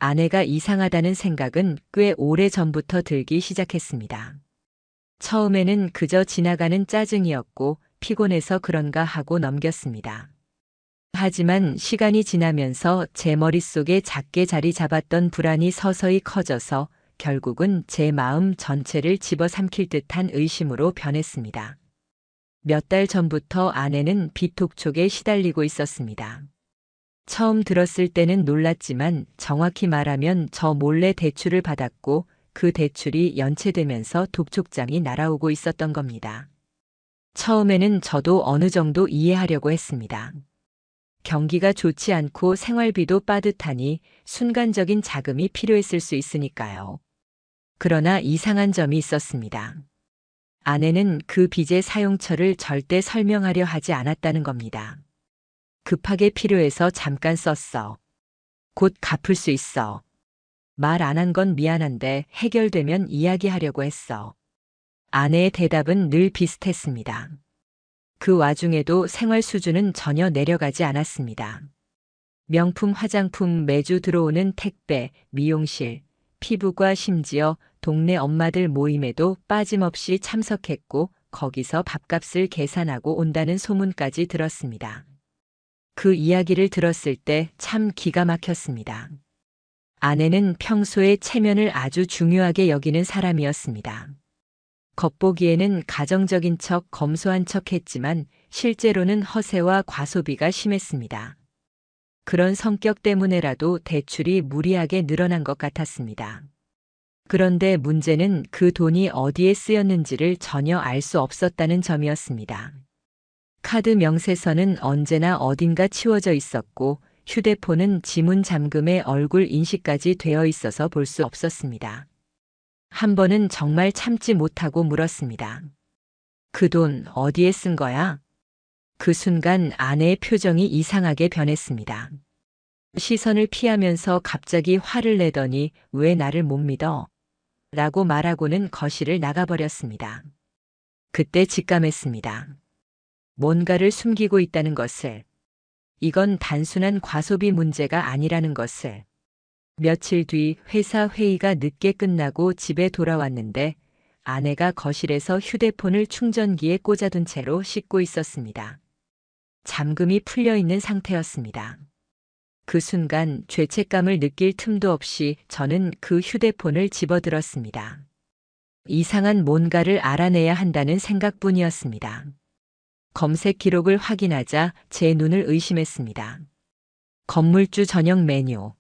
아내가 이상하다는 생각은 꽤 오래 전부터 들기 시작했습니다. 처음에는 그저 지나가는 짜증이었고 피곤해서 그런가 하고 넘겼습니다. 하지만 시간이 지나면서 제 머릿속에 작게 자리 잡았던 불안이 서서히 커져서 결국은 제 마음 전체를 집어삼킬 듯한 의심으로 변했습니다. 몇 달 전부터 아내는 비톡촉에 시달리고 있었습니다. 처음 들었을 때는 놀랐지만 정확히 말하면 저 몰래 대출을 받았고 그 대출이 연체되면서 독촉장이 날아오고 있었던 겁니다. 처음에는 저도 어느 정도 이해하려고 했습니다. 경기가 좋지 않고 생활비도 빠듯하니 순간적인 자금이 필요했을 수 있으니까요. 그러나 이상한 점이 있었습니다. 아내는 그 빚의 사용처를 절대 설명하려 하지 않았다는 겁니다. 급하게 필요해서 잠깐 썼어. 곧 갚을 수 있어. 말 안 한 건 미안한데 해결되면 이야기하려고 했어. 아내의 대답은 늘 비슷했습니다. 그 와중에도 생활 수준은 전혀 내려가지 않았습니다. 명품 화장품 매주 들어오는 택배, 미용실, 피부과 심지어 동네 엄마들 모임에도 빠짐없이 참석했고 거기서 밥값을 계산하고 온다는 소문까지 들었습니다. 그 이야기를 들었을 때 참 기가 막혔습니다. 아내는 평소에 체면을 아주 중요하게 여기는 사람이었습니다. 겉보기에는 가정적인 척 검소한 척 했지만 실제로는 허세와 과소비가 심했습니다. 그런 성격 때문에라도 대출이 무리하게 늘어난 것 같았습니다. 그런데 문제는 그 돈이 어디에 쓰였는지를 전혀 알 수 없었다는 점이었습니다. 카드 명세서는 언제나 어딘가 치워져 있었고 휴대폰은 지문 잠금에 얼굴 인식까지 되어 있어서 볼 수 없었습니다. 한 번은 정말 참지 못하고 물었습니다. 그 돈 어디에 쓴 거야? 그 순간 아내의 표정이 이상하게 변했습니다. 시선을 피하면서 갑자기 화를 내더니 왜 나를 못 믿어? 라고 말하고는 거실을 나가버렸습니다. 그때 직감했습니다. 뭔가를 숨기고 있다는 것을. 이건 단순한 과소비 문제가 아니라는 것을. 며칠 뒤 회사 회의가 늦게 끝나고 집에 돌아왔는데 아내가 거실에서 휴대폰을 충전기에 꽂아둔 채로 씻고 있었습니다. 잠금이 풀려 있는 상태였습니다. 그 순간 죄책감을 느낄 틈도 없이 저는 그 휴대폰을 집어들었습니다. 이상한 뭔가를 알아내야 한다는 생각뿐이었습니다. 검색 기록을 확인하자 제 눈을 의심했습니다. 건물주 전용 메뉴.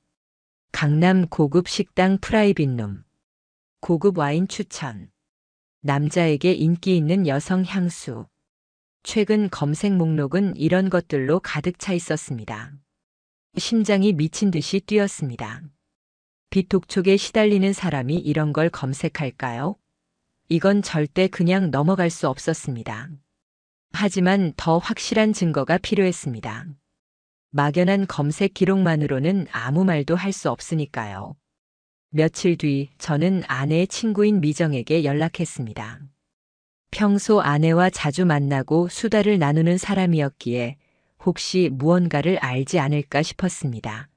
강남 고급 식당 프라이빗룸. 고급 와인 추천. 남자에게 인기 있는 여성 향수. 최근 검색 목록은 이런 것들로 가득 차 있었습니다. 심장이 미친 듯이 뛰었습니다. 비톡촉에 시달리는 사람이 이런 걸 검색할까요? 이건 절대 그냥 넘어갈 수 없었습니다. 하지만 더 확실한 증거가 필요했습니다. 막연한 검색 기록만으로는 아무 말도 할 수 없으니까요. 며칠 뒤 저는 아내의 친구인 미정에게 연락했습니다. 평소 아내와 자주 만나고 수다를 나누는 사람이었기에 혹시 무언가를 알지 않을까 싶었습니다.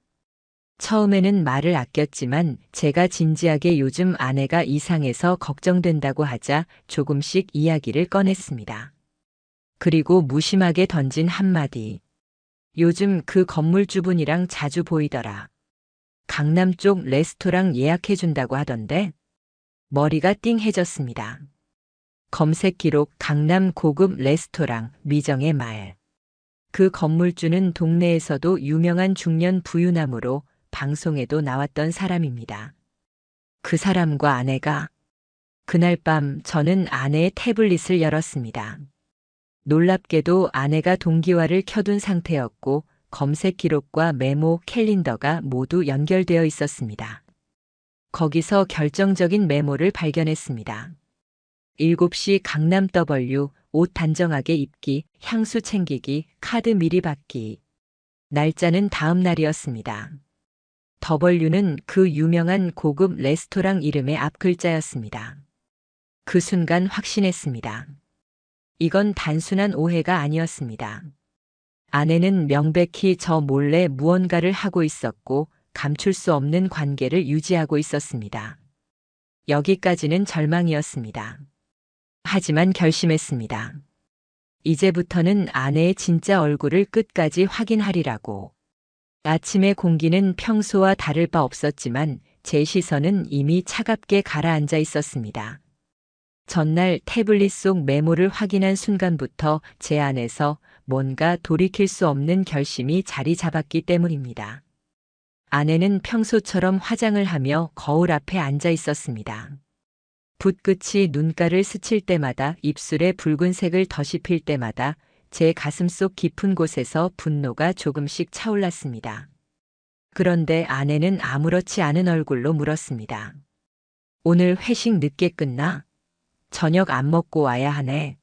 처음에는 말을 아꼈지만 제가 진지하게 요즘 아내가 이상해서 걱정된다고 하자 조금씩 이야기를 꺼냈습니다. 그리고 무심하게 던진 한마디. 요즘 그 건물주분이랑 자주 보이더라. 강남 쪽 레스토랑 예약해준다고 하던데? 머리가 띵해졌습니다. 검색 기록 강남 고급 레스토랑 미정의 말. 그 건물주는 동네에서도 유명한 중년 부유남으로 방송에도 나왔던 사람입니다. 그 사람과 아내가. 그날 밤 저는 아내의 태블릿을 열었습니다. 놀랍게도 아내가 동기화를 켜둔 상태였고 검색 기록과 메모, 캘린더가 모두 연결되어 있었습니다. 거기서 결정적인 메모를 발견했습니다. 7시 강남 W, 옷 단정하게 입기, 향수 챙기기, 카드 미리 받기. 날짜는 다음 날이었습니다. W는 그 유명한 고급 레스토랑 이름의 앞 글자였습니다. 그 순간 확신했습니다. 이건 단순한 오해가 아니었습니다. 아내는 명백히 저 몰래 무언가를 하고 있었고 감출 수 없는 관계를 유지하고 있었습니다. 여기까지는 절망이었습니다. 하지만 결심했습니다. 이제부터는 아내의 진짜 얼굴을 끝까지 확인하리라고. 아침의 공기는 평소와 다를 바 없었지만 제 시선은 이미 차갑게 가라앉아 있었습니다. 전날 태블릿 속 메모를 확인한 순간부터 제 안에서 뭔가 돌이킬 수 없는 결심이 자리 잡았기 때문입니다. 아내는 평소처럼 화장을 하며 거울 앞에 앉아 있었습니다. 붓끝이 눈가를 스칠 때마다, 입술에 붉은색을 더씹힐 때마다 제 가슴속 깊은 곳에서 분노가 조금씩 차올랐습니다. 그런데 아내는 아무렇지 않은 얼굴로 물었습니다. 오늘 회식 늦게 끝나? 저녁 안 먹고 와야 하네.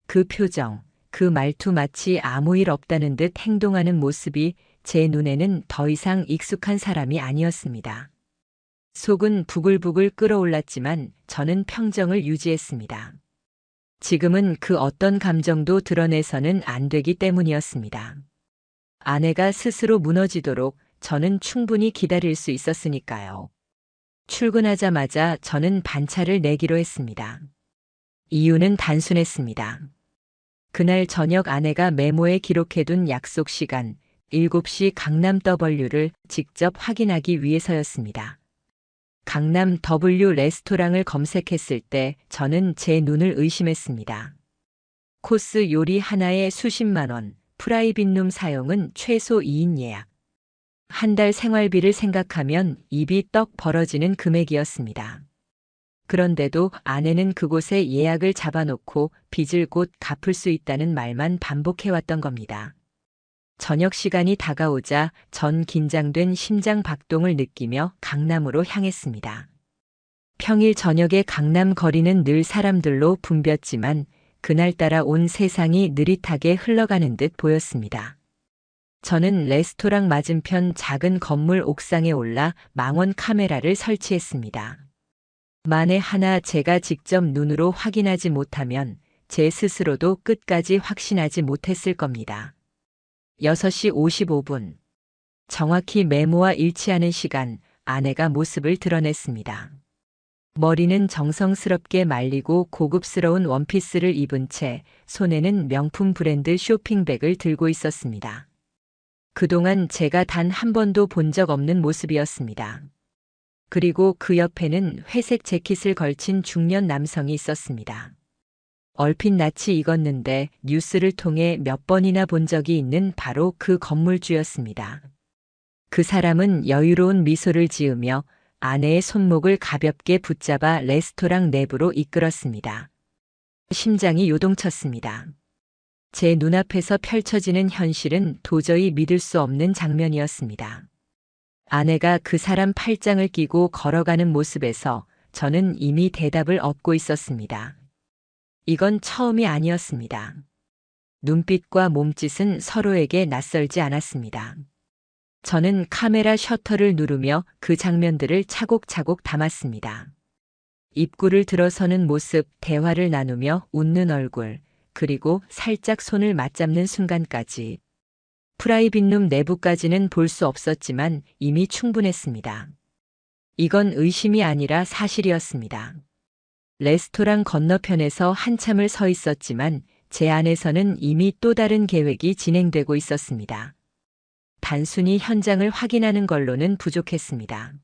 그 표정, 그 말투, 마치 아무 일 없다는 듯 행동하는 모습이 제 눈에는 더 이상 익숙한 사람이 아니었습니다. 속은 부글부글 끓어올랐지만 저는 평정을 유지했습니다. 지금은 그 어떤 감정도 드러내서는 안 되기 때문이었습니다. 아내가 스스로 무너지도록 저는 충분히 기다릴 수 있었으니까요. 출근하자마자 저는 반차를 내기로 했습니다. 이유는 단순했습니다. 그날 저녁 아내가 메모에 기록해둔 약속 시간 7시 강남 W를 직접 확인하기 위해서였습니다. 강남 W 레스토랑을 검색했을 때 저는 제 눈을 의심했습니다. 코스 요리 하나에 수십만 원, 프라이빗룸 사용은 최소 2인 예약. 한 달 생활비를 생각하면 입이 떡 벌어지는 금액이었습니다. 그런데도 아내는 그곳에 예약을 잡아놓고 빚을 곧 갚을 수 있다는 말만 반복해왔던 겁니다. 저녁 시간이 다가오자 전 긴장된 심장 박동을 느끼며 강남으로 향했습니다. 평일 저녁에 강남 거리는 늘 사람들로 붐볐지만 그날따라 온 세상이 느릿하게 흘러가는 듯 보였습니다. 저는 레스토랑 맞은편 작은 건물 옥상에 올라 망원 카메라를 설치했습니다. 만에 하나 제가 직접 눈으로 확인하지 못하면 제 스스로도 끝까지 확신하지 못했을 겁니다. 6시 55분. 정확히 메모와 일치하는 시간, 아내가 모습을 드러냈습니다. 머리는 정성스럽게 말리고 고급스러운 원피스를 입은 채 손에는 명품 브랜드 쇼핑백을 들고 있었습니다. 그동안 제가 단 한 번도 본 적 없는 모습이었습니다. 그리고 그 옆에는 회색 재킷을 걸친 중년 남성이 있었습니다. 얼핏 낯이 익었는데 뉴스를 통해 몇 번이나 본 적이 있는 바로 그 건물주였습니다. 그 사람은 여유로운 미소를 지으며 아내의 손목을 가볍게 붙잡아 레스토랑 내부로 이끌었습니다. 심장이 요동쳤습니다. 제 눈앞에서 펼쳐지는 현실은 도저히 믿을 수 없는 장면이었습니다. 아내가 그 사람 팔짱을 끼고 걸어가는 모습에서 저는 이미 대답을 얻고 있었습니다. 이건 처음이 아니었습니다. 눈빛과 몸짓은 서로에게 낯설지 않았습니다. 저는 카메라 셔터를 누르며 그 장면들을 차곡차곡 담았습니다. 입구를 들어서는 모습, 대화를 나누며 웃는 얼굴, 그리고 살짝 손을 맞잡는 순간까지. 프라이빗룸 내부까지는 볼 수 없었지만 이미 충분했습니다. 이건 의심이 아니라 사실이었습니다. 레스토랑 건너편에서 한참을 서 있었지만 제 안에서는 이미 또 다른 계획이 진행되고 있었습니다. 단순히 현장을 확인하는 걸로는 부족했습니다.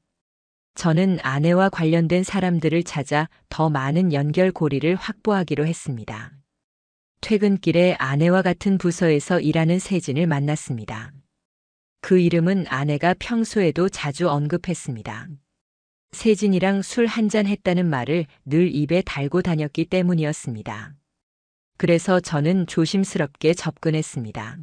저는 아내와 관련된 사람들을 찾아 더 많은 연결고리를 확보하기로 했습니다. 퇴근길에 아내와 같은 부서에서 일하는 세진을 만났습니다. 그 이름은 아내가 평소에도 자주 언급했습니다. 세진이랑 술 한잔 했다는 말을 늘 입에 달고 다녔기 때문이었습니다. 그래서 저는 조심스럽게 접근했습니다.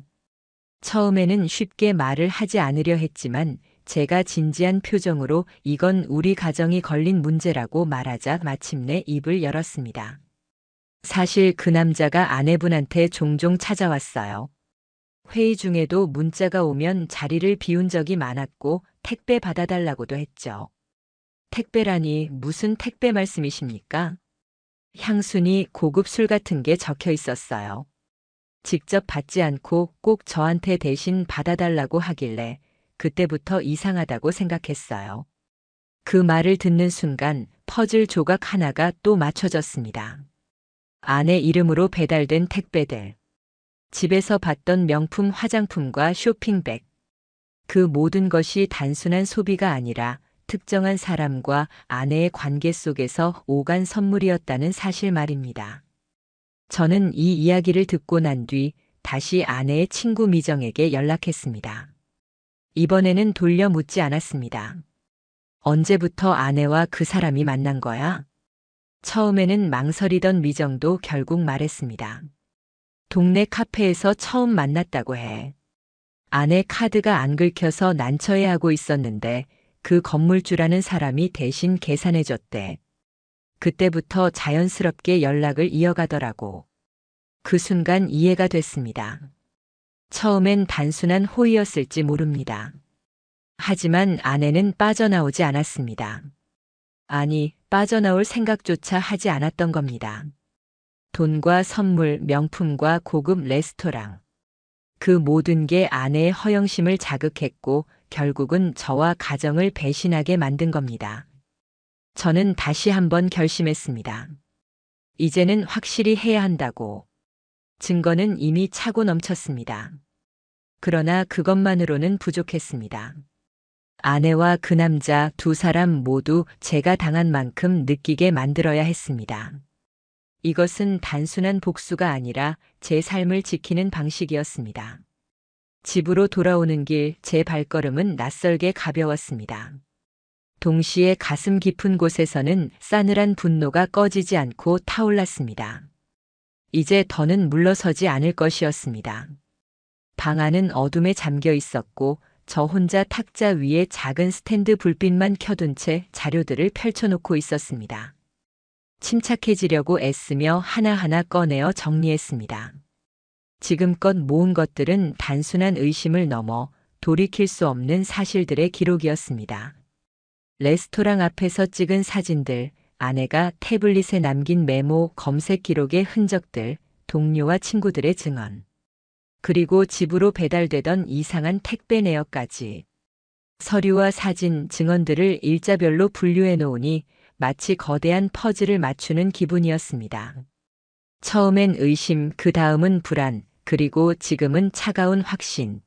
처음에는 쉽게 말을 하지 않으려 했지만 제가 진지한 표정으로 이건 우리 가정이 걸린 문제라고 말하자 마침내 입을 열었습니다. 사실 그 남자가 아내분한테 종종 찾아왔어요. 회의 중에도 문자가 오면 자리를 비운 적이 많았고 택배 받아달라고도 했죠. 택배라니 무슨 택배 말씀이십니까? 향수니 고급 술 같은 게 적혀 있었어요. 직접 받지 않고 꼭 저한테 대신 받아달라고 하길래 그때부터 이상하다고 생각했어요. 그 말을 듣는 순간 퍼즐 조각 하나가 또 맞춰졌습니다. 아내 이름으로 배달된 택배들. 집에서 봤던 명품 화장품과 쇼핑백. 그 모든 것이 단순한 소비가 아니라 특정한 사람과 아내의 관계 속에서 오간 선물이었다는 사실 말입니다. 저는 이 이야기를 듣고 난 뒤 다시 아내의 친구 미정에게 연락했습니다. 이번에는 돌려 묻지 않았습니다. 언제부터 아내와 그 사람이 만난 거야? 처음에는 망설이던 미정도 결국 말했습니다. 동네 카페에서 처음 만났다고 해. 아내 카드가 안 긁혀서 난처해하고 있었는데 그 건물주라는 사람이 대신 계산해줬대. 그때부터 자연스럽게 연락을 이어가더라고. 그 순간 이해가 됐습니다. 처음엔 단순한 호의였을지 모릅니다. 하지만 아내는 빠져나오지 않았습니다. 아니, 빠져나올 생각조차 하지 않았던 겁니다. 돈과 선물, 명품과 고급 레스토랑. 그 모든 게 아내의 허영심을 자극했고 결국은 저와 가정을 배신하게 만든 겁니다. 저는 다시 한번 결심했습니다. 이제는 확실히 해야 한다고. 증거는 이미 차고 넘쳤습니다. 그러나 그것만으로는 부족했습니다. 아내와 그 남자 두 사람 모두 제가 당한 만큼 느끼게 만들어야 했습니다. 이것은 단순한 복수가 아니라 제 삶을 지키는 방식이었습니다. 집으로 돌아오는 길 제 발걸음은 낯설게 가벼웠습니다. 동시에 가슴 깊은 곳에서는 싸늘한 분노가 꺼지지 않고 타올랐습니다. 이제 더는 물러서지 않을 것이었습니다. 방 안은 어둠에 잠겨 있었고 저 혼자 탁자 위에 작은 스탠드 불빛만 켜둔 채 자료들을 펼쳐놓고 있었습니다. 침착해지려고 애쓰며 하나하나 꺼내어 정리했습니다. 지금껏 모은 것들은 단순한 의심을 넘어 돌이킬 수 없는 사실들의 기록이었습니다. 레스토랑 앞에서 찍은 사진들, 아내가 태블릿에 남긴 메모, 검색 기록의 흔적들, 동료와 친구들의 증언. 그리고 집으로 배달되던 이상한 택배 내역까지. 서류와 사진, 증언들을 일자별로 분류해 놓으니 마치 거대한 퍼즐을 맞추는 기분이었습니다. 처음엔 의심, 그 다음은 불안, 그리고 지금은 차가운 확신.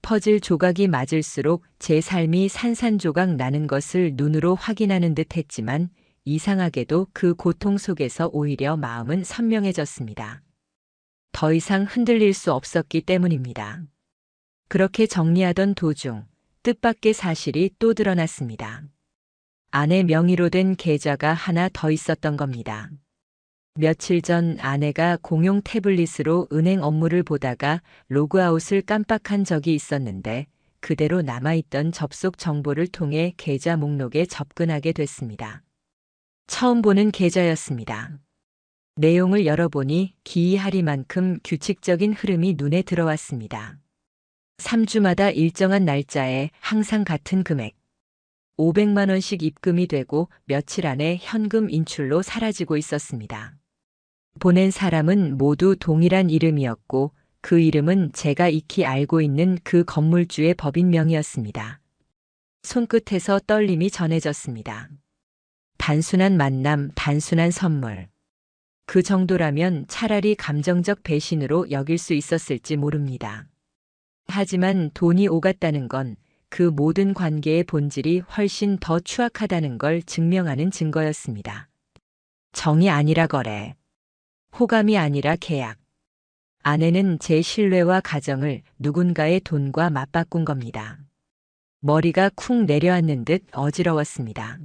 퍼즐 조각이 맞을수록 제 삶이 산산조각 나는 것을 눈으로 확인하는 듯 했지만 이상하게도 그 고통 속에서 오히려 마음은 선명해졌습니다. 더 이상 흔들릴 수 없었기 때문입니다. 그렇게 정리하던 도중 뜻밖의 사실이 또 드러났습니다. 아내 명의로 된 계좌가 하나 더 있었던 겁니다. 며칠 전 아내가 공용 태블릿으로 은행 업무를 보다가 로그아웃을 깜빡한 적이 있었는데 그대로 남아있던 접속 정보를 통해 계좌 목록에 접근하게 됐습니다. 처음 보는 계좌였습니다. 내용을 열어보니 기이하리만큼 규칙적인 흐름이 눈에 들어왔습니다. 3주마다 일정한 날짜에 항상 같은 금액. 500만 원씩 입금이 되고 며칠 안에 현금 인출로 사라지고 있었습니다. 보낸 사람은 모두 동일한 이름이었고 그 이름은 제가 익히 알고 있는 그 건물주의 법인명이었습니다. 손끝에서 떨림이 전해졌습니다. 단순한 만남, 단순한 선물. 그 정도라면 차라리 감정적 배신으로 여길 수 있었을지 모릅니다. 하지만 돈이 오갔다는 건 그 모든 관계의 본질이 훨씬 더 추악하다는 걸 증명하는 증거였습니다. 정이 아니라 거래. 호감이 아니라 계약. 아내는 제 신뢰와 가정을 누군가의 돈과 맞바꾼 겁니다. 머리가 쿵 내려앉는 듯 어지러웠습니다.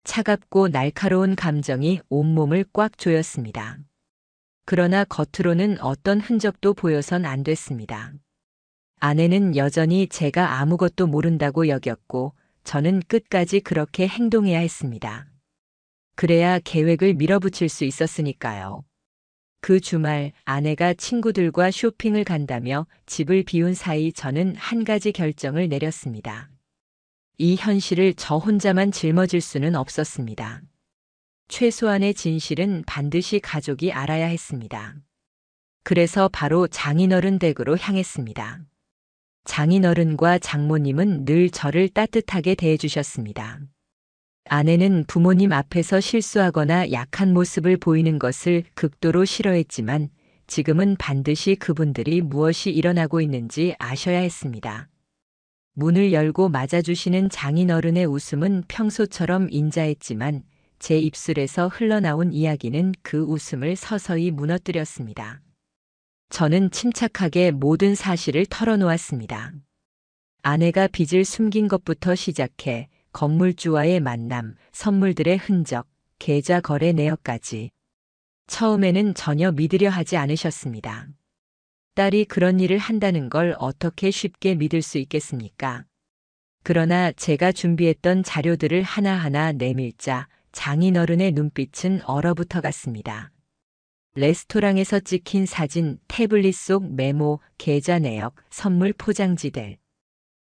차갑고 날카로운 감정이 온몸을 꽉 조였습니다. 그러나 겉으로는 어떤 흔적도 보여선 안 됐습니다. 아내는 여전히 제가 아무것도 모른다고 여겼고 저는 끝까지 그렇게 행동해야 했습니다. 그래야 계획을 밀어붙일 수 있었으니까요. 그 주말 아내가 친구들과 쇼핑을 간다며 집을 비운 사이 저는 한 가지 결정을 내렸습니다. 이 현실을 저 혼자만 짊어질 수는 없었습니다. 최소한의 진실은 반드시 가족이 알아야 했습니다. 그래서 바로 장인어른 댁으로 향했습니다. 장인어른과 장모님은 늘 저를 따뜻하게 대해주셨습니다. 아내는 부모님 앞에서 실수하거나 약한 모습을 보이는 것을 극도로 싫어했지만 지금은 반드시 그분들이 무엇이 일어나고 있는지 아셔야 했습니다. 문을 열고 맞아주시는 장인어른의 웃음은 평소처럼 인자했지만 제 입술에서 흘러나온 이야기는 그 웃음을 서서히 무너뜨렸습니다. 저는 침착하게 모든 사실을 털어놓았습니다. 아내가 빚을 숨긴 것부터 시작해 건물주와의 만남, 선물들의 흔적, 계좌 거래 내역까지. 처음에는 전혀 믿으려 하지 않으셨습니다. 딸이 그런 일을 한다는 걸 어떻게 쉽게 믿을 수 있겠습니까? 그러나 제가 준비했던 자료들을 하나하나 내밀자 장인어른의 눈빛은 얼어붙어 갔습니다. 레스토랑에서 찍힌 사진, 태블릿 속 메모, 계좌 내역, 선물 포장지들.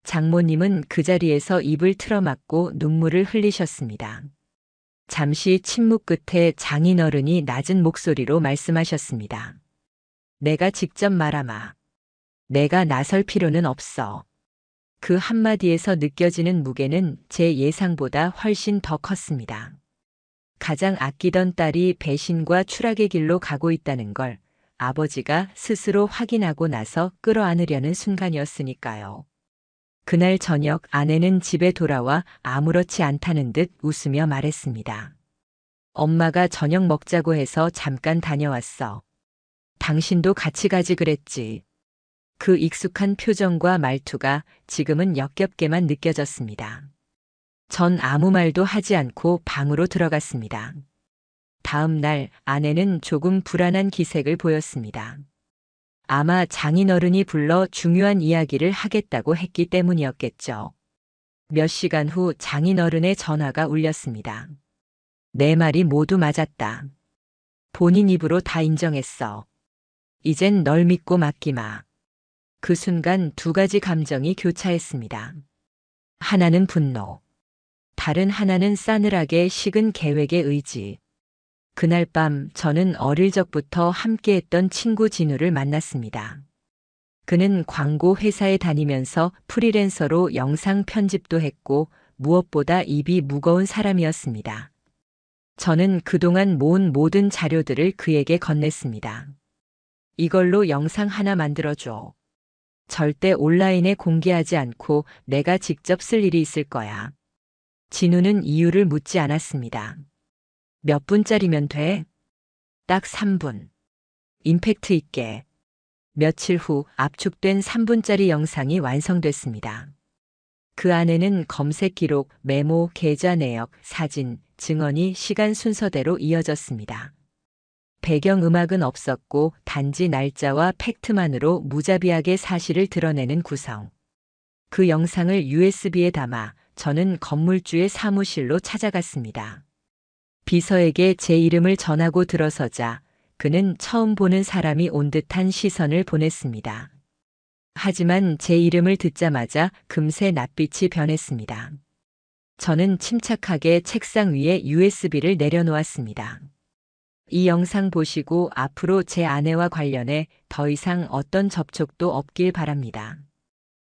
장모님은 그 자리에서 입을 틀어막고 눈물을 흘리셨습니다. 잠시 침묵 끝에 장인어른이 낮은 목소리로 말씀하셨습니다. 내가 직접 말하마. 내가 나설 필요는 없어. 그 한마디에서 느껴지는 무게는 제 예상보다 훨씬 더 컸습니다. 가장 아끼던 딸이 배신과 추락의 길로 가고 있다는 걸 아버지가 스스로 확인하고 나서 끌어안으려는 순간이었으니까요. 그날 저녁 아내는 집에 돌아와 아무렇지 않다는 듯 웃으며 말했습니다. 엄마가 저녁 먹자고 해서 잠깐 다녀왔어. 당신도 같이 가지 그랬지. 그 익숙한 표정과 말투가 지금은 역겹게만 느껴졌습니다. 전 아무 말도 하지 않고 방으로 들어갔습니다. 다음 날 아내는 조금 불안한 기색을 보였습니다. 아마 장인어른이 불러 중요한 이야기를 하겠다고 했기 때문이었겠죠. 몇 시간 후 장인어른의 전화가 울렸습니다. 내 말이 모두 맞았다. 본인 입으로 다 인정했어. 이젠 널 믿고 맡기마. 그 순간 두 가지 감정이 교차했습니다. 하나는 분노. 다른 하나는 싸늘하게 식은 계획의 의지. 그날 밤 저는 어릴 적부터 함께했던 친구 진우를 만났습니다. 그는 광고 회사에 다니면서 프리랜서로 영상 편집도 했고 무엇보다 입이 무거운 사람이었습니다. 저는 그동안 모은 모든 자료들을 그에게 건넸습니다. 이걸로 영상 하나 만들어줘. 절대 온라인에 공개하지 않고 내가 직접 쓸 일이 있을 거야. 진우는 이유를 묻지 않았습니다. 몇 분짜리면 돼? 딱 3분. 임팩트 있게. 며칠 후 압축된 3분짜리 영상이 완성됐습니다. 그 안에는 검색 기록, 메모, 계좌 내역, 사진, 증언이 시간 순서대로 이어졌습니다. 배경음악은 없었고 단지 날짜와 팩트만으로 무자비하게 사실을 드러내는 구성. 그 영상을 USB에 담아 저는 건물주의 사무실로 찾아갔습니다. 비서에게 제 이름을 전하고 들어서자 그는 처음 보는 사람이 온 듯한 시선을 보냈습니다. 하지만 제 이름을 듣자마자 금세 낯빛이 변했습니다. 저는 침착하게 책상 위에 USB를 내려놓았습니다. 이 영상 보시고 앞으로 제 아내와 관련해 더 이상 어떤 접촉도 없길 바랍니다.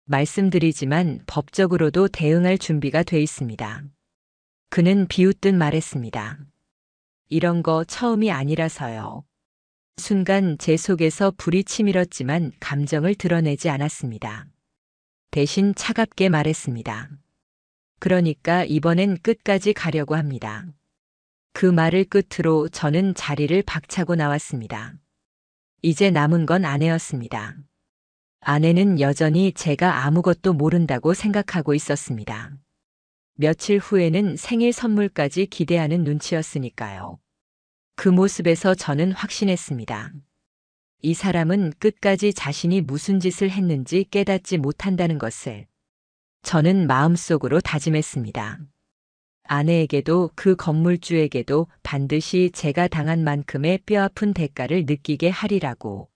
말씀드리지만 법적으로도 대응할 준비가 돼 있습니다. 그는 비웃듯 말했습니다. 이런 거 처음이 아니라서요. 순간 제 속에서 불이 치밀었지만 감정을 드러내지 않았습니다. 대신 차갑게 말했습니다. 그러니까 이번엔 끝까지 가려고 합니다. 그 말을 끝으로 저는 자리를 박차고 나왔습니다. 이제 남은 건 아내였습니다. 아내는 여전히 제가 아무것도 모른다고 생각하고 있었습니다. 며칠 후에는 생일 선물까지 기대하는 눈치였으니까요. 그 모습에서 저는 확신했습니다. 이 사람은 끝까지 자신이 무슨 짓을 했는지 깨닫지 못한다는 것을. 저는 마음속으로 다짐했습니다. 아내에게도 그 건물주에게도 반드시 제가 당한 만큼의 뼈아픈 대가를 느끼게 하리라고.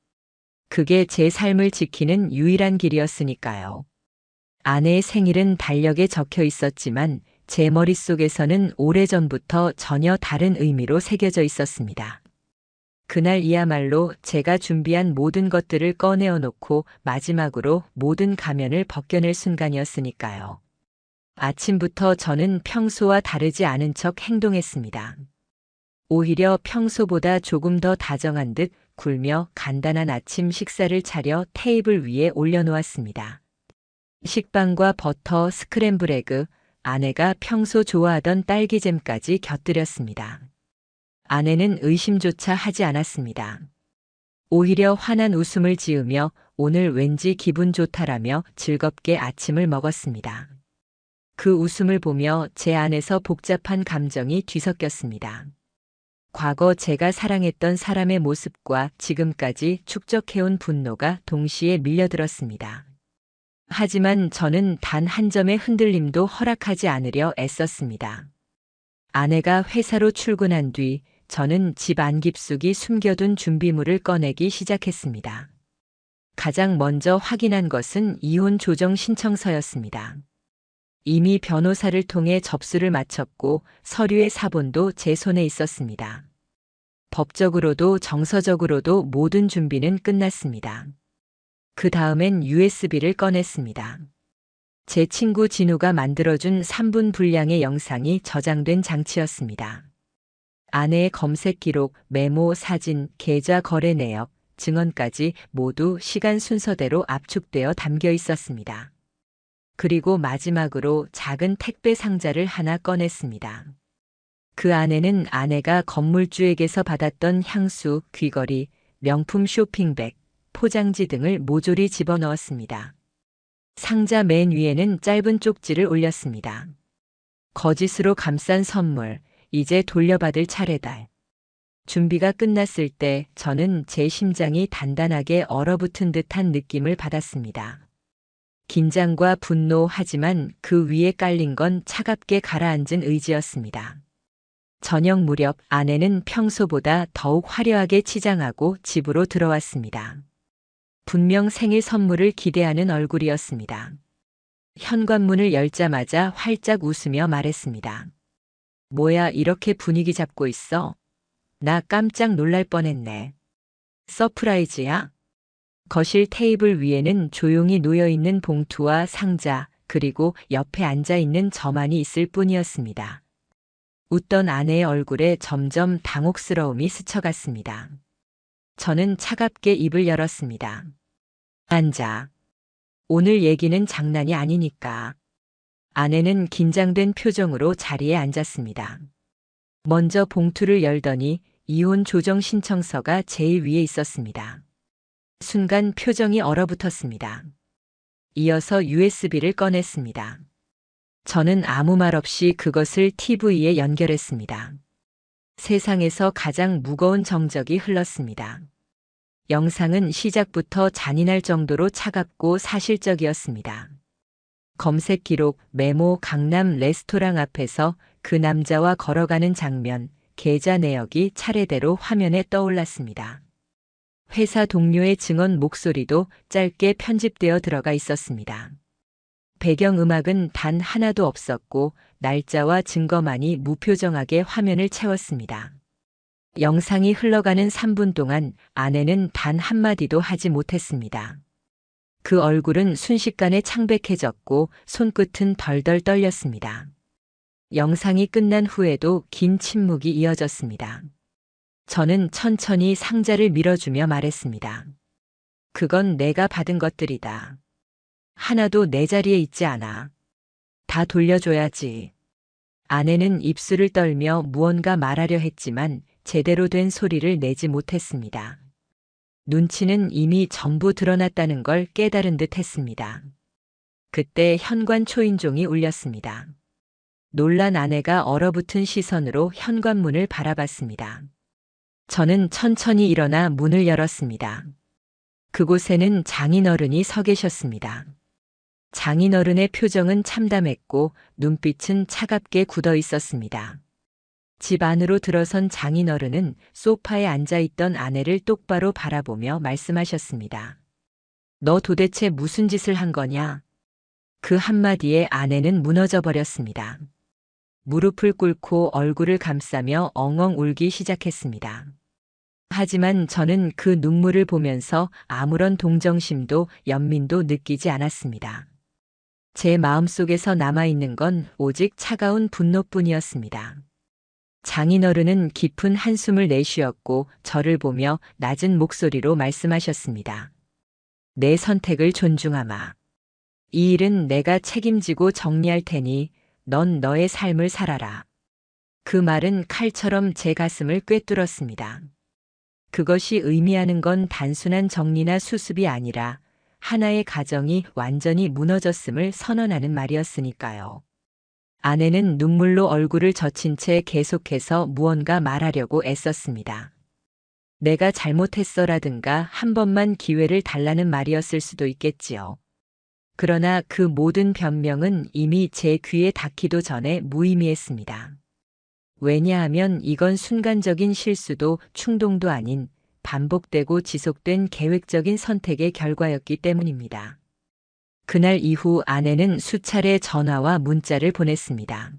그게 제 삶을 지키는 유일한 길이었으니까요. 아내의 생일은 달력에 적혀 있었지만 제 머릿속에서는 오래전부터 전혀 다른 의미로 새겨져 있었습니다. 그날이야말로 제가 준비한 모든 것들을 꺼내어 놓고 마지막으로 모든 가면을 벗겨낼 순간이었으니까요. 아침부터 저는 평소와 다르지 않은 척 행동했습니다. 오히려 평소보다 조금 더 다정한 듯 굴며 간단한 아침 식사를 차려 테이블 위에 올려놓았습니다. 식빵과 버터, 스크램블 에그, 아내가 평소 좋아하던 딸기잼까지 곁들였습니다. 아내는 의심조차 하지 않았습니다. 오히려 환한 웃음을 지으며 오늘 왠지 기분 좋다라며 즐겁게 아침을 먹었습니다. 그 웃음을 보며 제 안에서 복잡한 감정이 뒤섞였습니다. 과거 제가 사랑했던 사람의 모습과 지금까지 축적해온 분노가 동시에 밀려들었습니다. 하지만 저는 단 한 점의 흔들림도 허락하지 않으려 애썼습니다. 아내가 회사로 출근한 뒤 저는 집 안 깊숙이 숨겨둔 준비물을 꺼내기 시작했습니다. 가장 먼저 확인한 것은 이혼 조정 신청서였습니다. 이미 변호사를 통해 접수를 마쳤고 서류의 사본도 제 손에 있었습니다. 법적으로도 정서적으로도 모든 준비는 끝났습니다. 그 다음엔 USB를 꺼냈습니다. 제 친구 진우가 만들어준 3분 분량의 영상이 저장된 장치였습니다. 아내의 검색 기록, 메모, 사진, 계좌 거래 내역, 증언까지 모두 시간 순서대로 압축되어 담겨 있었습니다. 그리고 마지막으로 작은 택배 상자를 하나 꺼냈습니다. 그 안에는 아내가 건물주에게서 받았던 향수, 귀걸이, 명품 쇼핑백, 포장지 등을 모조리 집어넣었습니다. 상자 맨 위에는 짧은 쪽지를 올렸습니다. 거짓으로 감싼 선물, 이제 돌려받을 차례다. 준비가 끝났을 때 저는 제 심장이 단단하게 얼어붙은 듯한 느낌을 받았습니다. 긴장과 분노, 하지만 그 위에 깔린 건 차갑게 가라앉은 의지였습니다. 저녁 무렵 아내는 평소보다 더욱 화려하게 치장하고 집으로 들어왔습니다. 분명 생일 선물을 기대하는 얼굴이었습니다. 현관문을 열자마자 활짝 웃으며 말했습니다. 뭐야, 이렇게 분위기 잡고 있어? 나 깜짝 놀랄 뻔했네. 서프라이즈야? 거실 테이블 위에는 조용히 놓여있는 봉투와 상자, 그리고 옆에 앉아있는 저만이 있을 뿐이었습니다. 웃던 아내의 얼굴에 점점 당혹스러움이 스쳐갔습니다. 저는 차갑게 입을 열었습니다. 앉아. 오늘 얘기는 장난이 아니니까. 아내는 긴장된 표정으로 자리에 앉았습니다. 먼저 봉투를 열더니 이혼 조정 신청서가 제일 위에 있었습니다. 순간 표정이 얼어붙었습니다. 이어서 USB를 꺼냈습니다. 저는 아무 말 없이 그것을 TV에 연결했습니다. 세상에서 가장 무거운 정적이 흘렀습니다. 영상은 시작부터 잔인할 정도로 차갑고 사실적이었습니다. 검색 기록, 메모, 강남 레스토랑 앞에서 그 남자와 걸어가는 장면, 계좌 내역이 차례대로 화면에 떠올랐습니다. 회사 동료의 증언 목소리도 짧게 편집되어 들어가 있었습니다. 배경음악은 단 하나도 없었고 날짜와 증거만이 무표정하게 화면을 채웠습니다. 영상이 흘러가는 3분 동안 아내는 단 한마디도 하지 못했습니다. 그 얼굴은 순식간에 창백해졌고 손끝은 덜덜 떨렸습니다. 영상이 끝난 후에도 긴 침묵이 이어졌습니다. 저는 천천히 상자를 밀어주며 말했습니다. 그건 내가 받은 것들이다. 하나도 내 자리에 있지 않아. 다 돌려줘야지. 아내는 입술을 떨며 무언가 말하려 했지만 제대로 된 소리를 내지 못했습니다. 눈치는 이미 전부 드러났다는 걸 깨달은 듯 했습니다. 그때 현관 초인종이 울렸습니다. 놀란 아내가 얼어붙은 시선으로 현관문을 바라봤습니다. 저는 천천히 일어나 문을 열었습니다. 그곳에는 장인어른이 서 계셨습니다. 장인어른의 표정은 참담했고 눈빛은 차갑게 굳어 있었습니다. 집 안으로 들어선 장인어른은 소파에 앉아있던 아내를 똑바로 바라보며 말씀하셨습니다. 너 도대체 무슨 짓을 한 거냐? 그 한마디에 아내는 무너져 버렸습니다. 무릎을 꿇고 얼굴을 감싸며 엉엉 울기 시작했습니다. 하지만 저는 그 눈물을 보면서 아무런 동정심도 연민도 느끼지 않았습니다. 제 마음속에서 남아있는 건 오직 차가운 분노뿐이었습니다. 장인어른은 깊은 한숨을 내쉬었고 저를 보며 낮은 목소리로 말씀하셨습니다. 내 선택을 존중하마. 이 일은 내가 책임지고 정리할 테니 넌 너의 삶을 살아라. 그 말은 칼처럼 제 가슴을 꿰뚫었습니다. 그것이 의미하는 건 단순한 정리나 수습이 아니라 하나의 가정이 완전히 무너졌음을 선언하는 말이었으니까요. 아내는 눈물로 얼굴을 젖힌 채 계속해서 무언가 말하려고 애썼습니다. 내가 잘못했어라든가 한 번만 기회를 달라는 말이었을 수도 있겠지요. 그러나 그 모든 변명은 이미 제 귀에 닿기도 전에 무의미했습니다. 왜냐하면 이건 순간적인 실수도 충동도 아닌 반복되고 지속된 계획적인 선택의 결과였기 때문입니다. 그날 이후 아내는 수차례 전화와 문자를 보냈습니다.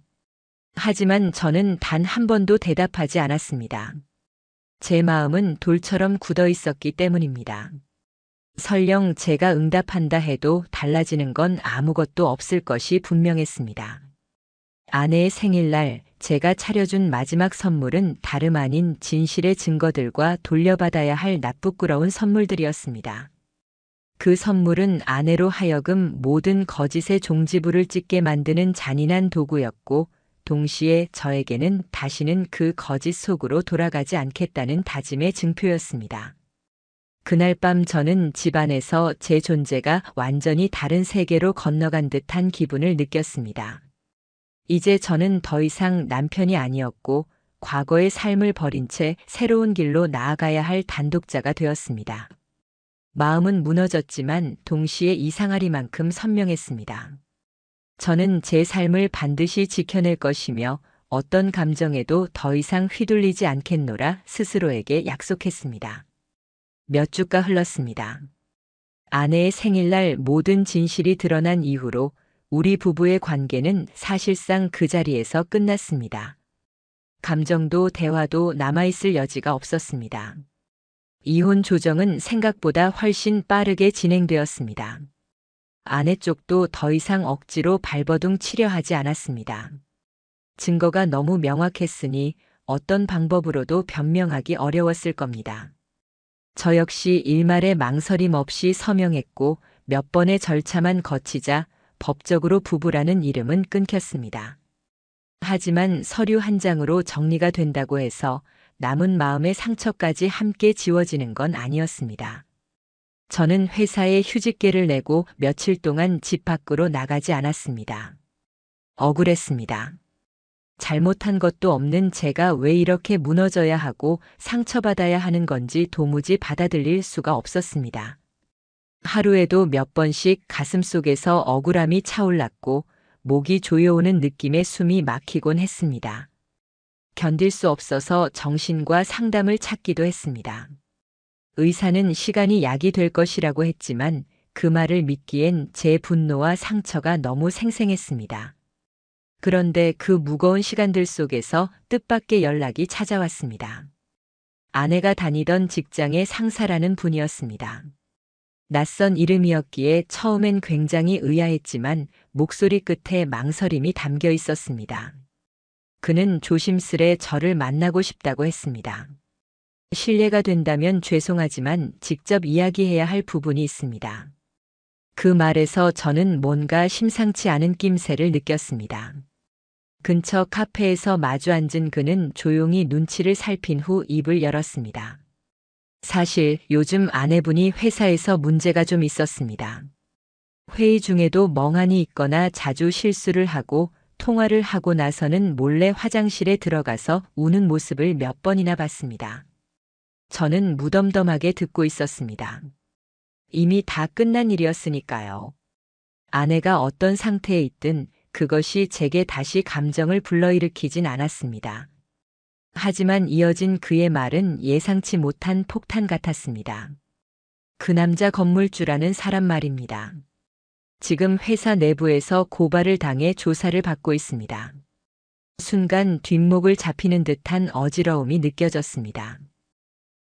하지만 저는 단 한 번도 대답하지 않았습니다. 제 마음은 돌처럼 굳어 있었기 때문입니다. 설령 제가 응답한다 해도 달라지는 건 아무것도 없을 것이 분명했습니다. 아내의 생일날 제가 차려준 마지막 선물은 다름 아닌 진실의 증거들과 돌려받아야 할 낯부끄러운 선물들이었습니다. 그 선물은 아내로 하여금 모든 거짓의 종지부를 찍게 만드는 잔인한 도구였고, 동시에 저에게는 다시는 그 거짓 속으로 돌아가지 않겠다는 다짐의 증표였습니다. 그날 밤 저는 집안에서 제 존재가 완전히 다른 세계로 건너간 듯한 기분을 느꼈습니다. 이제 저는 더 이상 남편이 아니었고, 과거의 삶을 버린 채 새로운 길로 나아가야 할 단독자가 되었습니다. 마음은 무너졌지만 동시에 이상하리만큼 선명했습니다. 저는 제 삶을 반드시 지켜낼 것이며 어떤 감정에도 더 이상 휘둘리지 않겠노라 스스로에게 약속했습니다. 몇 주가 흘렀습니다. 아내의 생일날 모든 진실이 드러난 이후로 우리 부부의 관계는 사실상 그 자리에서 끝났습니다. 감정도 대화도 남아있을 여지가 없었습니다. 이혼 조정은 생각보다 훨씬 빠르게 진행되었습니다. 아내 쪽도 더 이상 억지로 발버둥 치려 하지 않았습니다. 증거가 너무 명확했으니 어떤 방법으로도 변명하기 어려웠을 겁니다. 저 역시 일말의 망설임 없이 서명했고 몇 번의 절차만 거치자 법적으로 부부라는 이름은 끊겼습니다. 하지만 서류 한 장으로 정리가 된다고 해서 남은 마음의 상처까지 함께 지워지는 건 아니었습니다. 저는 회사에 휴직계를 내고 며칠 동안 집 밖으로 나가지 않았습니다. 억울했습니다. 잘못한 것도 없는 제가 왜 이렇게 무너져야 하고 상처받아야 하는 건지 도무지 받아들일 수가 없었습니다. 하루에도 몇 번씩 가슴속에서 억울함이 차올랐고 목이 조여오는 느낌에 숨이 막히곤 했습니다. 견딜 수 없어서 정신과 상담을 찾기도 했습니다. 의사는 시간이 약이 될 것이라고 했지만 그 말을 믿기엔 제 분노와 상처가 너무 생생했습니다. 그런데 그 무거운 시간들 속에서 뜻밖의 연락이 찾아왔습니다. 아내가 다니던 직장의 상사라는 분이었습니다. 낯선 이름이었기에 처음엔 굉장히 의아했지만 목소리 끝에 망설임이 담겨 있었습니다. 그는 조심스레 저를 만나고 싶다고 했습니다. 실례가 된다면 죄송하지만 직접 이야기해야 할 부분이 있습니다. 그 말에서 저는 뭔가 심상치 않은 낌새를 느꼈습니다. 근처 카페에서 마주 앉은 그는 조용히 눈치를 살핀 후 입을 열었습니다. 사실 요즘 아내분이 회사에서 문제가 좀 있었습니다. 회의 중에도 멍하니 있거나 자주 실수를 하고 통화를 하고 나서는 몰래 화장실에 들어가서 우는 모습을 몇 번이나 봤습니다. 저는 무덤덤하게 듣고 있었습니다. 이미 다 끝난 일이었으니까요. 아내가 어떤 상태에 있든 그것이 제게 다시 감정을 불러일으키진 않았습니다. 하지만 이어진 그의 말은 예상치 못한 폭탄 같았습니다. 그 남자 건물주라는 사람 말입니다. 지금 회사 내부에서 고발을 당해 조사를 받고 있습니다. 순간 뒷목을 잡히는 듯한 어지러움이 느껴졌습니다.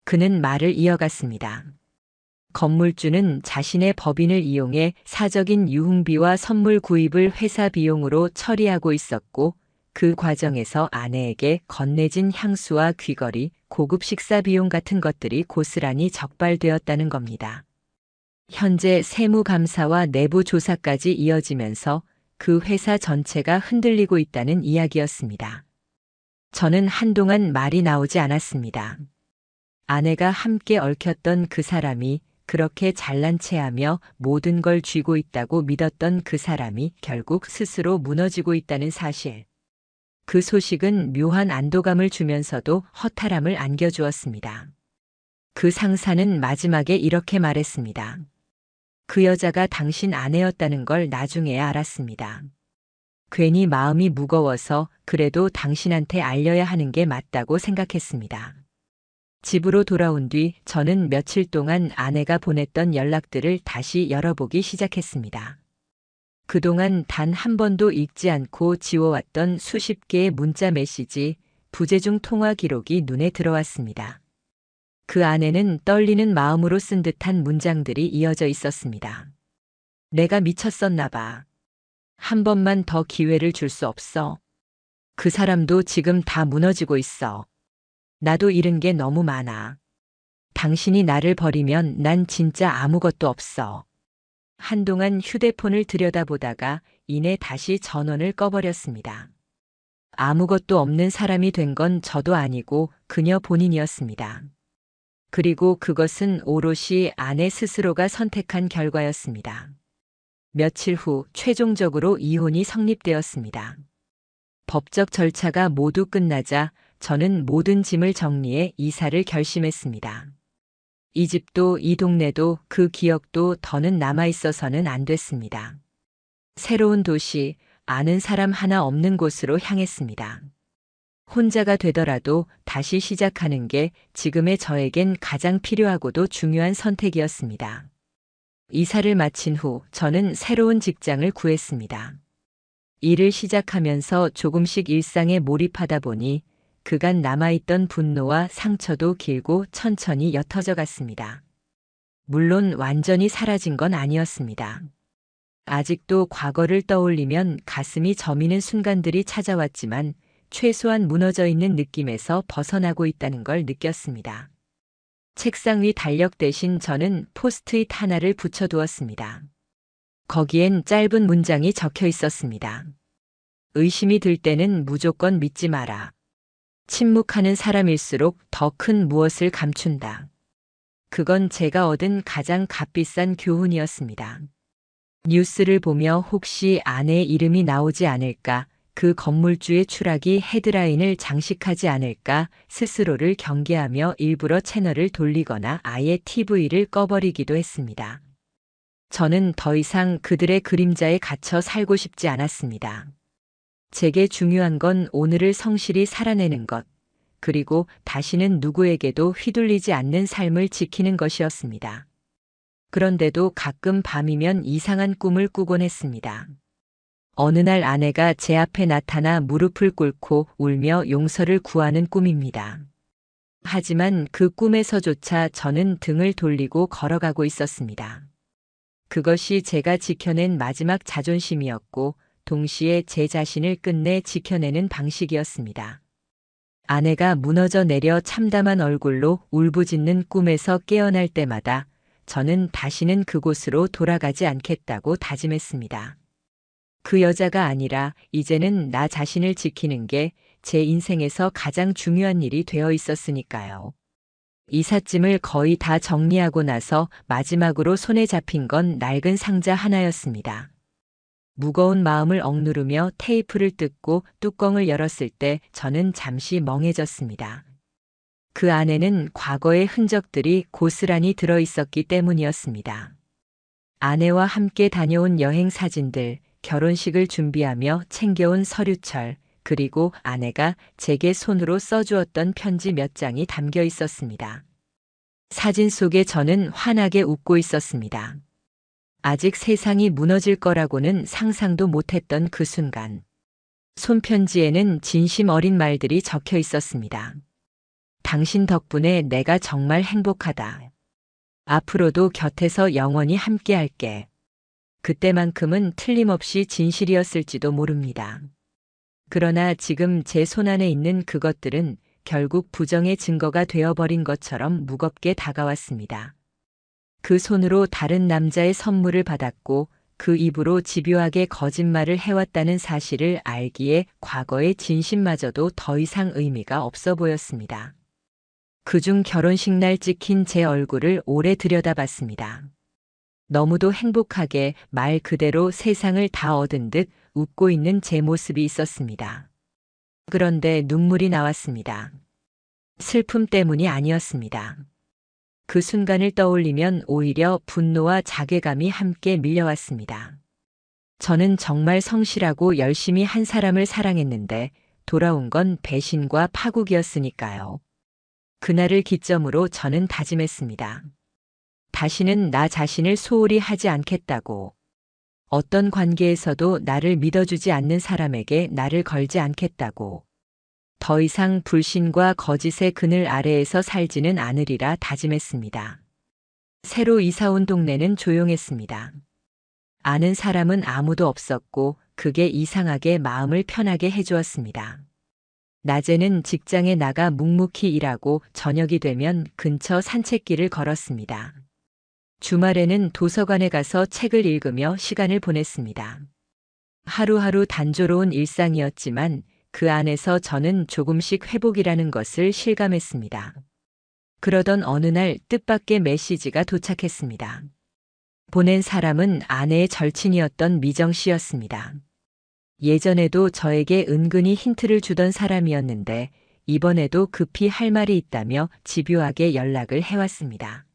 그는 말을 이어갔습니다. 건물주는 자신의 법인을 이용해 사적인 유흥비와 선물 구입을 회사 비용으로 처리하고 있었고 그 과정에서 아내에게 건네진 향수와 귀걸이, 고급 식사 비용 같은 것들이 고스란히 적발되었다는 겁니다. 현재 세무감사와 내부 조사까지 이어지면서 그 회사 전체가 흔들리고 있다는 이야기였습니다. 저는 한동안 말이 나오지 않았습니다. 아내가 함께 얽혔던 그 사람이, 그렇게 잘난 체하며 모든 걸 쥐고 있다고 믿었던 그 사람이 결국 스스로 무너지고 있다는 사실. 그 소식은 묘한 안도감을 주면서도 허탈함을 안겨주었습니다. 그 상사는 마지막에 이렇게 말했습니다. 그 여자가 당신 아내였다는 걸 나중에야 알았습니다. 괜히 마음이 무거워서 그래도 당신한테 알려야 하는 게 맞다고 생각했습니다. 집으로 돌아온 뒤 저는 며칠 동안 아내가 보냈던 연락들을 다시 열어보기 시작했습니다. 그동안 단 한 번도 읽지 않고 지워왔던 수십 개의 문자 메시지, 부재중 통화 기록이 눈에 들어왔습니다. 그 안에는 떨리는 마음으로 쓴 듯한 문장들이 이어져 있었습니다. 내가 미쳤었나 봐. 한 번만 더 기회를 줄 수 없어. 그 사람도 지금 다 무너지고 있어. 나도 잃은 게 너무 많아. 당신이 나를 버리면 난 진짜 아무것도 없어. 한동안 휴대폰을 들여다보다가 이내 다시 전원을 꺼버렸습니다. 아무것도 없는 사람이 된 건 저도 아니고 그녀 본인이었습니다. 그리고 그것은 오롯이 아내 스스로가 선택한 결과였습니다. 며칠 후 최종적으로 이혼이 성립되었습니다. 법적 절차가 모두 끝나자 저는 모든 짐을 정리해 이사를 결심했습니다. 이 집도 이 동네도 그 기억도 더는 남아있어서는 안 됐습니다. 새로운 도시, 아는 사람 하나 없는 곳으로 향했습니다. 혼자가 되더라도 다시 시작하는 게 지금의 저에겐 가장 필요하고도 중요한 선택이었습니다. 이사를 마친 후 저는 새로운 직장을 구했습니다. 일을 시작하면서 조금씩 일상에 몰입하다 보니 그간 남아있던 분노와 상처도 길고 천천히 옅어져 갔습니다. 물론 완전히 사라진 건 아니었습니다. 아직도 과거를 떠올리면 가슴이 저미는 순간들이 찾아왔지만 최소한 무너져 있는 느낌에서 벗어나고 있다는 걸 느꼈습니다. 책상 위 달력 대신 저는 포스트잇 하나를 붙여두었습니다. 거기엔 짧은 문장이 적혀 있었습니다. 의심이 들 때는 무조건 믿지 마라. 침묵하는 사람일수록 더 큰 무엇을 감춘다. 그건 제가 얻은 가장 값비싼 교훈이었습니다. 뉴스를 보며 혹시 아내의 이름이 나오지 않을까, 그 건물주의 추락이 헤드라인을 장식하지 않을까 스스로를 경계하며 일부러 채널을 돌리거나 아예 TV를 꺼버리기도 했습니다. 저는 더 이상 그들의 그림자에 갇혀 살고 싶지 않았습니다. 제게 중요한 건 오늘을 성실히 살아내는 것, 그리고 다시는 누구에게도 휘둘리지 않는 삶을 지키는 것이었습니다. 그런데도 가끔 밤이면 이상한 꿈을 꾸곤 했습니다. 어느 날 아내가 제 앞에 나타나 무릎을 꿇고 울며 용서를 구하는 꿈입니다. 하지만 그 꿈에서조차 저는 등을 돌리고 걸어가고 있었습니다. 그것이 제가 지켜낸 마지막 자존심이었고 동시에 제 자신을 끝내 지켜내는 방식이었습니다. 아내가 무너져 내려 참담한 얼굴로 울부짖는 꿈에서 깨어날 때마다 저는 다시는 그곳으로 돌아가지 않겠다고 다짐했습니다. 그 여자가 아니라 이제는 나 자신을 지키는 게 제 인생에서 가장 중요한 일이 되어 있었으니까요. 이삿짐을 거의 다 정리하고 나서 마지막으로 손에 잡힌 건 낡은 상자 하나였습니다. 무거운 마음을 억누르며 테이프를 뜯고 뚜껑을 열었을 때 저는 잠시 멍해졌습니다. 그 안에는 과거의 흔적들이 고스란히 들어 있었기 때문이었습니다. 아내와 함께 다녀온 여행 사진들, 결혼식을 준비하며 챙겨온 서류철, 그리고 아내가 제게 손으로 써주었던 편지 몇 장이 담겨 있었습니다. 사진 속에 저는 환하게 웃고 있었습니다. 아직 세상이 무너질 거라고는 상상도 못했던 그 순간. 손편지에는 진심 어린 말들이 적혀 있었습니다. 당신 덕분에 내가 정말 행복하다. 앞으로도 곁에서 영원히 함께할게. 그때만큼은 틀림없이 진실이었을지도 모릅니다. 그러나 지금 제 손안에 있는 그것들은 결국 부정의 증거가 되어버린 것처럼 무겁게 다가왔습니다. 그 손으로 다른 남자의 선물을 받았고 그 입으로 집요하게 거짓말을 해왔다는 사실을 알기에 과거의 진심마저도 더 이상 의미가 없어 보였습니다. 그중 결혼식 날 찍힌 제 얼굴을 오래 들여다봤습니다. 너무도 행복하게 말 그대로 세상을 다 얻은 듯 웃고 있는 제 모습이 있었습니다. 그런데 눈물이 나왔습니다. 슬픔 때문이 아니었습니다. 그 순간을 떠올리면 오히려 분노와 자괴감이 함께 밀려왔습니다. 저는 정말 성실하고 열심히 한 사람을 사랑했는데 돌아온 건 배신과 파국이었으니까요. 그날을 기점으로 저는 다짐했습니다. 다시는 나 자신을 소홀히 하지 않겠다고. 어떤 관계에서도 나를 믿어주지 않는 사람에게 나를 걸지 않겠다고. 더 이상 불신과 거짓의 그늘 아래에서 살지는 않으리라 다짐했습니다. 새로 이사 온 동네는 조용했습니다. 아는 사람은 아무도 없었고 그게 이상하게 마음을 편하게 해주었습니다. 낮에는 직장에 나가 묵묵히 일하고 저녁이 되면 근처 산책길을 걸었습니다. 주말에는 도서관에 가서 책을 읽으며 시간을 보냈습니다. 하루하루 단조로운 일상이었지만 그 안에서 저는 조금씩 회복이라는 것을 실감했습니다. 그러던 어느 날 뜻밖의 메시지가 도착했습니다. 보낸 사람은 아내의 절친이었던 미정 씨였습니다. 예전에도 저에게 은근히 힌트를 주던 사람이었는데 이번에도 급히 할 말이 있다며 집요하게 연락을 해왔습니다.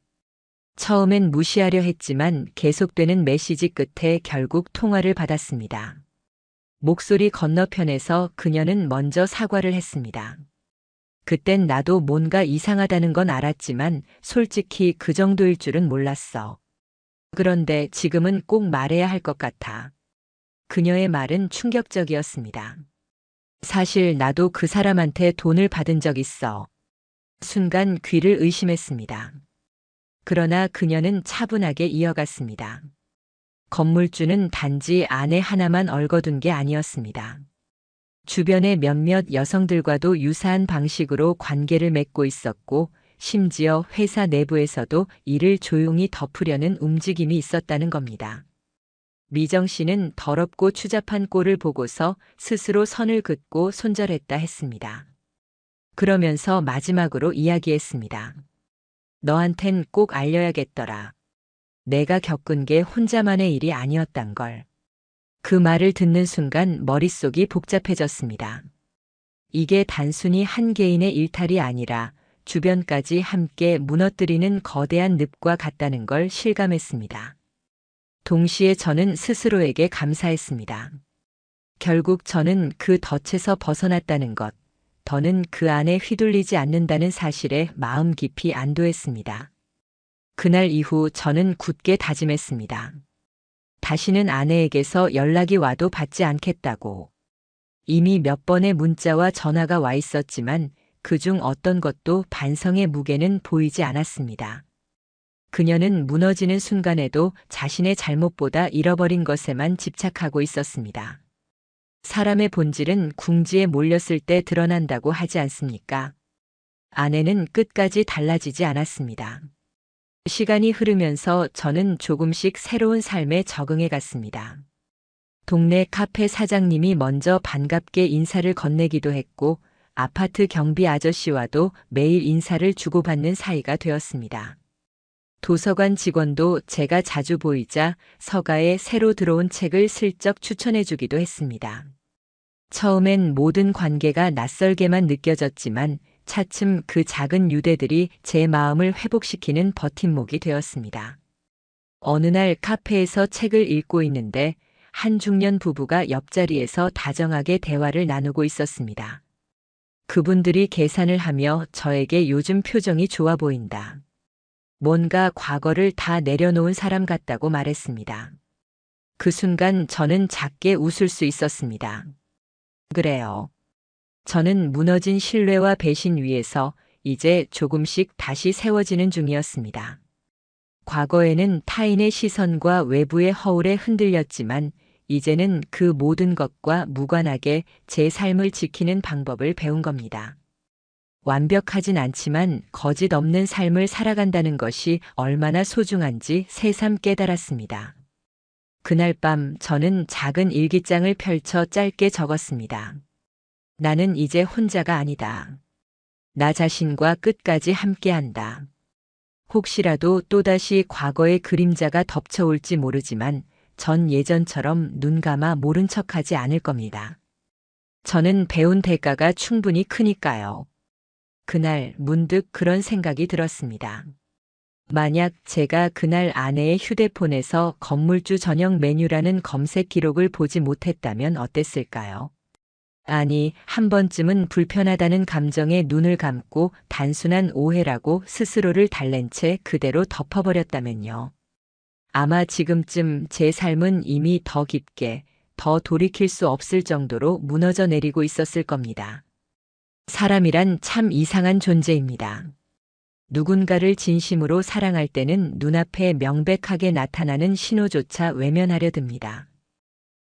처음엔 무시하려 했지만 계속되는 메시지 끝에 결국 통화를 받았습니다. 목소리 건너편에서 그녀는 먼저 사과를 했습니다. 그땐 나도 뭔가 이상하다는 건 알았지만 솔직히 그 정도일 줄은 몰랐어. 그런데 지금은 꼭 말해야 할 것 같아. 그녀의 말은 충격적이었습니다. 사실 나도 그 사람한테 돈을 받은 적 있어. 순간 귀를 의심했습니다. 그러나 그녀는 차분하게 이어갔습니다. 건물주는 단지 아내 하나만 얽어둔 게 아니었습니다. 주변의 몇몇 여성들과도 유사한 방식으로 관계를 맺고 있었고 심지어 회사 내부에서도 이를 조용히 덮으려는 움직임이 있었다는 겁니다. 미정 씨는 더럽고 추잡한 꼴을 보고서 스스로 선을 긋고 손절했다 했습니다. 그러면서 마지막으로 이야기했습니다. 너한텐 꼭 알려야겠더라. 내가 겪은 게 혼자만의 일이 아니었단 걸. 그 말을 듣는 순간 머릿속이 복잡해졌습니다. 이게 단순히 한 개인의 일탈이 아니라 주변까지 함께 무너뜨리는 거대한 늪과 같다는 걸 실감했습니다. 동시에 저는 스스로에게 감사했습니다. 결국 저는 그 덫에서 벗어났다는 것, 더는 그 안에 휘둘리지 않는다는 사실에 마음 깊이 안도했습니다. 그날 이후 저는 굳게 다짐했습니다. 다시는 아내에게서 연락이 와도 받지 않겠다고. 이미 몇 번의 문자와 전화가 와 있었지만 그중 어떤 것도 반성의 무게는 보이지 않았습니다. 그녀는 무너지는 순간에도 자신의 잘못보다 잃어버린 것에만 집착하고 있었습니다. 사람의 본질은 궁지에 몰렸을 때 드러난다고 하지 않습니까? 아내는 끝까지 달라지지 않았습니다. 시간이 흐르면서 저는 조금씩 새로운 삶에 적응해 갔습니다. 동네 카페 사장님이 먼저 반갑게 인사를 건네기도 했고 아파트 경비 아저씨와도 매일 인사를 주고받는 사이가 되었습니다. 도서관 직원도 제가 자주 보이자 서가에 새로 들어온 책을 슬쩍 추천해주기도 했습니다. 처음엔 모든 관계가 낯설게만 느껴졌지만 차츰 그 작은 유대들이 제 마음을 회복시키는 버팀목이 되었습니다. 어느 날 카페에서 책을 읽고 있는데 한 중년 부부가 옆자리에서 다정하게 대화를 나누고 있었습니다. 그분들이 계산을 하며 저에게 요즘 표정이 좋아 보인다. 뭔가 과거를 다 내려놓은 사람 같다고 말했습니다. 그 순간 저는 작게 웃을 수 있었습니다. 그래요. 저는 무너진 신뢰와 배신 위에서 이제 조금씩 다시 세워지는 중이었습니다. 과거에는 타인의 시선과 외부의 허울에 흔들렸지만 이제는 그 모든 것과 무관하게 제 삶을 지키는 방법을 배운 겁니다. 완벽하진 않지만 거짓 없는 삶을 살아간다는 것이 얼마나 소중한지 새삼 깨달았습니다. 그날 밤 저는 작은 일기장을 펼쳐 짧게 적었습니다. 나는 이제 혼자가 아니다. 나 자신과 끝까지 함께한다. 혹시라도 또다시 과거의 그림자가 덮쳐올지 모르지만 전 예전처럼 눈 감아 모른 척하지 않을 겁니다. 저는 배운 대가가 충분히 크니까요. 그날 문득 그런 생각이 들었습니다. 만약 제가 그날 아내의 휴대폰에서 건물주 전용 메뉴라는 검색 기록을 보지 못했다면 어땠을까요? 아니, 한 번쯤은 불편하다는 감정에 눈을 감고 단순한 오해라고 스스로를 달랜 채 그대로 덮어버렸다면요. 아마 지금쯤 제 삶은 이미 더 깊게, 더 돌이킬 수 없을 정도로 무너져 내리고 있었을 겁니다. 사람이란 참 이상한 존재입니다. 누군가를 진심으로 사랑할 때는 눈앞에 명백하게 나타나는 신호조차 외면하려 듭니다.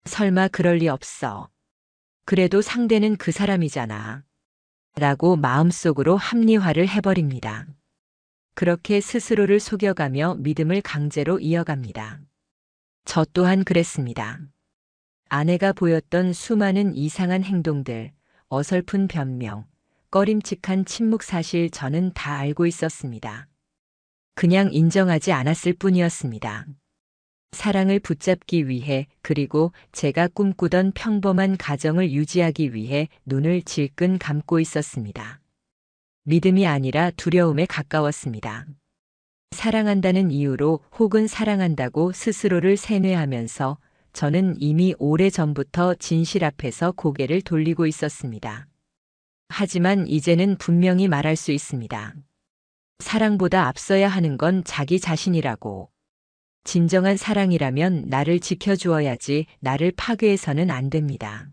설마 그럴 리 없어. 그래도 상대는 그 사람이잖아. 라고 마음속으로 합리화를 해버립니다. 그렇게 스스로를 속여가며 믿음을 강제로 이어갑니다. 저 또한 그랬습니다. 아내가 보였던 수많은 이상한 행동들, 어설픈 변명, 꺼림칙한 침묵 사실 저는 다 알고 있었습니다. 그냥 인정하지 않았을 뿐이었습니다. 사랑을 붙잡기 위해 그리고 제가 꿈꾸던 평범한 가정을 유지하기 위해 눈을 질끈 감고 있었습니다. 믿음이 아니라 두려움에 가까웠습니다. 사랑한다는 이유로 혹은 사랑한다고 스스로를 세뇌하면서 저는 이미 오래전부터 진실 앞에서 고개를 돌리고 있었습니다. 하지만 이제는 분명히 말할 수 있습니다. 사랑보다 앞서야 하는 건 자기 자신이라고. 진정한 사랑이라면 나를 지켜주어야지 나를 파괴해서는 안 됩니다.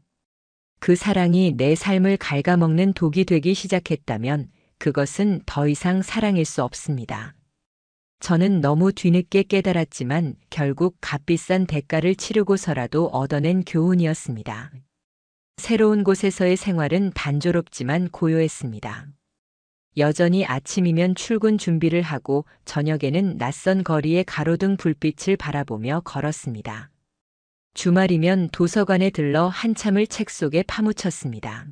그 사랑이 내 삶을 갉아먹는 독이 되기 시작했다면 그것은 더 이상 사랑일 수 없습니다. 저는 너무 뒤늦게 깨달았지만 결국 값비싼 대가를 치르고서라도 얻어낸 교훈이었습니다. 새로운 곳에서의 생활은 단조롭지만 고요했습니다. 여전히 아침이면 출근 준비를 하고 저녁에는 낯선 거리의 가로등 불빛을 바라보며 걸었습니다. 주말이면 도서관에 들러 한참을 책 속에 파묻혔습니다.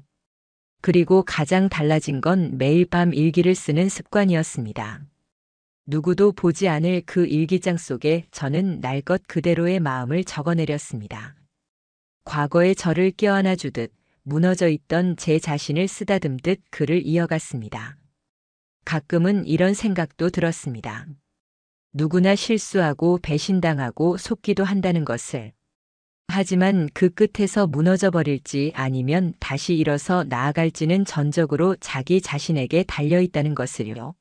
그리고 가장 달라진 건 매일 밤 일기를 쓰는 습관이었습니다. 누구도 보지 않을 그 일기장 속에 저는 날 것 그대로의 마음을 적어내렸습니다. 과거의 저를 껴안아 주듯 무너져 있던 제 자신을 쓰다듬듯 글을 이어갔습니다. 가끔은 이런 생각도 들었습니다. 누구나 실수하고 배신당하고 속기도 한다는 것을. 하지만 그 끝에서 무너져 버릴지 아니면 다시 일어서 나아갈지는 전적으로 자기 자신에게 달려있다는 것을요.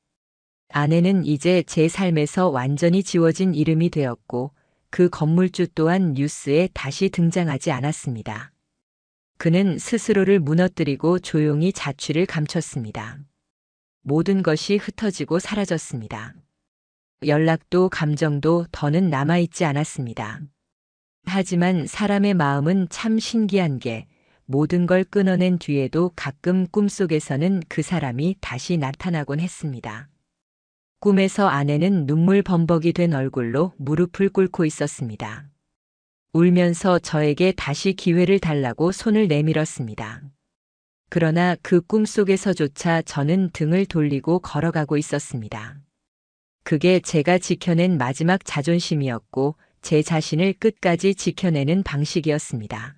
아내는 이제 제 삶에서 완전히 지워진 이름이 되었고 그 건물주 또한 뉴스에 다시 등장하지 않았습니다. 그는 스스로를 무너뜨리고 조용히 자취를 감췄습니다. 모든 것이 흩어지고 사라졌습니다. 연락도 감정도 더는 남아있지 않았습니다. 하지만 사람의 마음은 참 신기한 게 모든 걸 끊어낸 뒤에도 가끔 꿈속에서는 그 사람이 다시 나타나곤 했습니다. 꿈에서 아내는 눈물 범벅이 된 얼굴로 무릎을 꿇고 있었습니다. 울면서 저에게 다시 기회를 달라고 손을 내밀었습니다. 그러나 그 꿈속에서조차 저는 등을 돌리고 걸어가고 있었습니다. 그게 제가 지켜낸 마지막 자존심이었고 제 자신을 끝까지 지켜내는 방식이었습니다.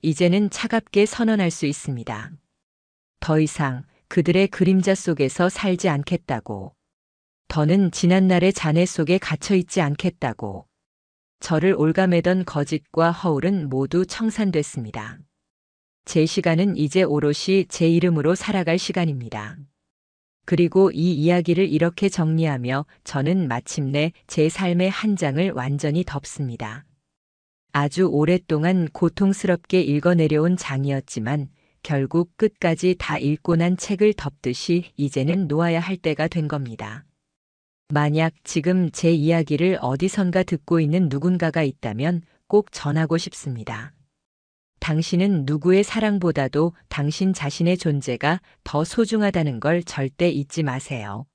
이제는 차갑게 선언할 수 있습니다. 더 이상 그들의 그림자 속에서 살지 않겠다고. 더는 지난날의 잔해 속에 갇혀있지 않겠다고. 저를 올가매던 거짓과 허울은 모두 청산됐습니다. 제 시간은 이제 오롯이 제 이름으로 살아갈 시간입니다. 그리고 이 이야기를 이렇게 정리하며 저는 마침내 제 삶의 한 장을 완전히 덮습니다. 아주 오랫동안 고통스럽게 읽어내려온 장이었지만 결국 끝까지 다 읽고 난 책을 덮듯이 이제는 놓아야 할 때가 된 겁니다. 만약 지금 제 이야기를 어디선가 듣고 있는 누군가가 있다면 꼭 전하고 싶습니다. 당신은 누구의 사랑보다도 당신 자신의 존재가 더 소중하다는 걸 절대 잊지 마세요.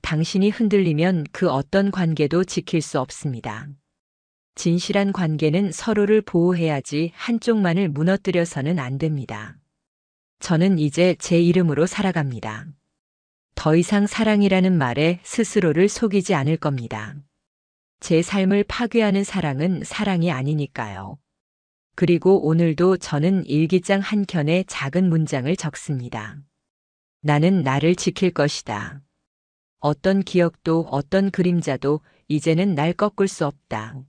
당신이 흔들리면 그 어떤 관계도 지킬 수 없습니다. 진실한 관계는 서로를 보호해야지 한쪽만을 무너뜨려서는 안 됩니다. 저는 이제 제 이름으로 살아갑니다. 더 이상 사랑이라는 말에 스스로를 속이지 않을 겁니다. 제 삶을 파괴하는 사랑은 사랑이 아니니까요. 그리고 오늘도 저는 일기장 한 켠에 작은 문장을 적습니다. 나는 나를 지킬 것이다. 어떤 기억도 어떤 그림자도 이제는 날 꺾을 수 없다.